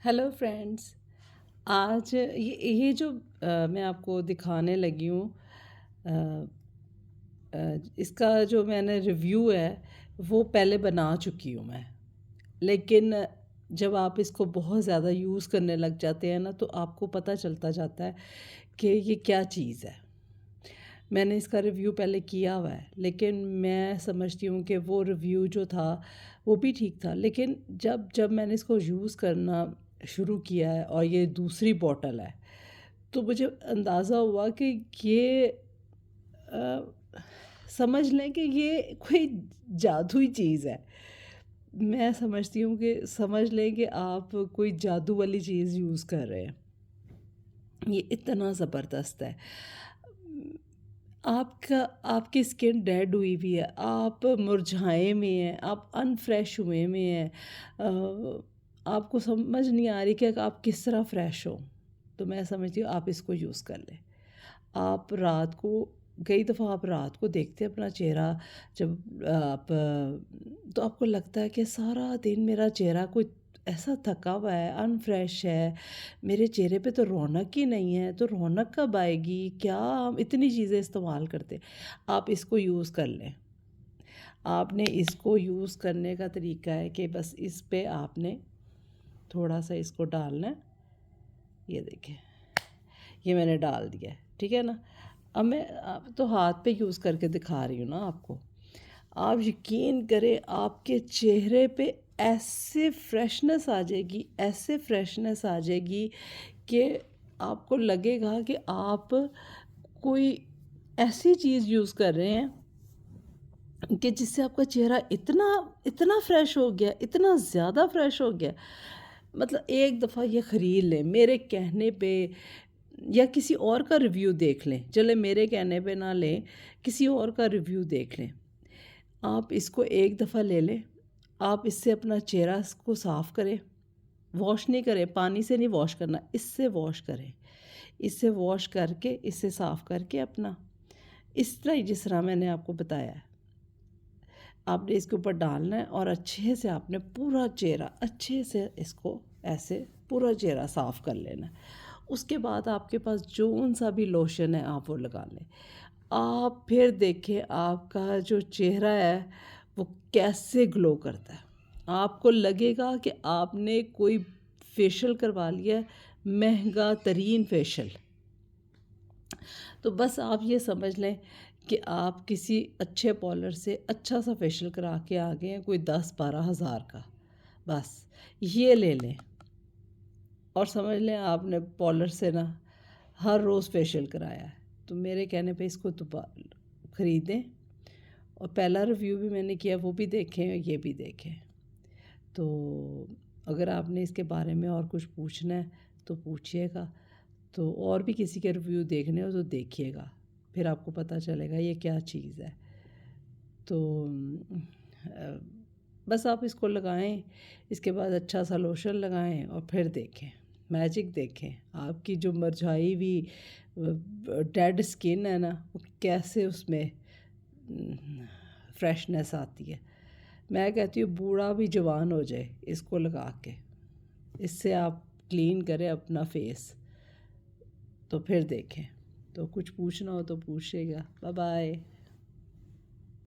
Hello friends, آج یہ جو میں آپ کو دکھانے لگی ہوں، اس کا جو میں نے ریویو ہے وہ پہلے بنا چکی ہوں میں، لیکن جب آپ اس کو بہت زیادہ یوز کرنے لگ جاتے ہیں نا تو آپ کو پتہ چلتا جاتا ہے کہ یہ کیا چیز ہے۔ میں نے اس کا ریویو پہلے کیا ہوا ہے، لیکن میں سمجھتی ہوں کہ وہ ریویو جو تھا وہ بھی ٹھیک تھا، لیکن جب میں نے اس کو یوز کرنا شروع کیا ہے اور یہ دوسری بوٹل ہے تو مجھے اندازہ ہوا کہ یہ سمجھ لیں کہ یہ کوئی جادوئی چیز ہے۔ میں سمجھتی ہوں کہ سمجھ لیں کہ آپ کوئی جادو والی چیز یوز کر رہے ہیں، یہ اتنا زبردست ہے۔ آپ کی اسکن ڈیڈ ہوئی ہوئی ہے، آپ مرجھائے میں ہیں، آپ انفریش ہوئے میں ہیں، آپ کو سمجھ نہیں آ رہی کہ آپ کس طرح فریش ہو، تو میں سمجھتی ہوں آپ اس کو یوز کر لیں۔ آپ رات کو کئی دفعہ آپ رات کو دیکھتے ہیں اپنا چہرہ، جب آپ تو آپ کو لگتا ہے کہ سارا دن میرا چہرہ کوئی ایسا تھکا ہوا ہے، انفریش ہے، میرے چہرے پہ تو رونق ہی نہیں ہے، تو رونق کب آئے گی؟ کیا ہم اتنی چیزیں استعمال کرتے؟ آپ اس کو یوز کر لیں۔ آپ نے اس کو یوز کرنے کا طریقہ ہے کہ بس اس پہ آپ نے تھوڑا سا اس کو ڈالنا ہے، یہ دیکھیں یہ میں نے ڈال دیا ہے، ٹھیک ہے نا۔ اب میں تو ہاتھ پہ یوز کر کے دکھا رہی ہوں نا آپ کو۔ آپ یقین کریں آپ کے چہرے پہ ایسے فریشنس آ جائے گی، ایسے فریشنس آ جائے گی کہ آپ کو لگے گا کہ آپ کوئی ایسی چیز یوز کر رہے ہیں کہ جس سے آپ کا چہرہ اتنا فریش ہو گیا، اتنا زیادہ فریش ہو گیا۔ مطلب ایک دفعہ یہ خرید لیں میرے کہنے پہ، یا کسی اور کا ریویو دیکھ لیں، چلے میرے کہنے پہ نہ لیں، کسی اور کا ریویو دیکھ لیں۔ آپ اس کو ایک دفعہ لے لیں، آپ اس سے اپنا چہرہ کو صاف کریں، واش نہیں کریں، پانی سے نہیں واش کرنا، اس سے واش کریں، اس سے واش کر کے اس سے صاف کر کے اپنا اس طرح ہی جس طرح میں نے آپ کو بتایا ہے آپ نے اس کے اوپر ڈالنا ہے، اور اچھے سے آپ نے پورا چہرہ اچھے سے اس کو ایسے پورا چہرہ صاف کر لینا ہے۔ اس کے بعد آپ کے پاس جون سا بھی لوشن ہے آپ وہ لگا لیں، آپ پھر دیکھیں آپ کا جو چہرہ ہے وہ کیسے گلو کرتا ہے۔ آپ کو لگے گا کہ آپ نے کوئی فیشل کروا لیا ہے، مہنگا ترین فیشل۔ تو بس آپ یہ سمجھ لیں کہ آپ کسی اچھے پارلر سے اچھا سا فیشل کرا کے آ گئے ہیں، کوئی 10-12 ہزار کا، بس یہ لے لیں اور سمجھ لیں آپ نے پارلر سے نا ہر روز فیشل کرایا ہے۔ تو میرے کہنے پہ اس کو خریدیں، اور پہلا ریویو بھی میں نے کیا وہ بھی دیکھیں اور یہ بھی دیکھیں۔ تو اگر آپ نے اس کے بارے میں اور کچھ پوچھنا ہے تو پوچھیے گا، تو اور بھی کسی کے ریویو دیکھنے ہو تو دیکھیے گا، پھر آپ کو پتہ چلے گا یہ کیا چیز ہے۔ تو بس آپ اس کو لگائیں، اس کے بعد اچھا سا لوشن لگائیں اور پھر دیکھیں میجک، دیکھیں آپ کی جو مرجھائی ہوئی ڈیڈ اسکن ہے نا وہ کیسے اس میں فریشنس آتی ہے۔ میں کہتی ہوں بوڑھا بھی جوان ہو جائے اس کو لگا کے، اس سے آپ کلین کریں اپنا فیس، تو پھر دیکھیں۔ تو کچھ پوچھنا ہو تو پوچھیے گا۔ Bye bye.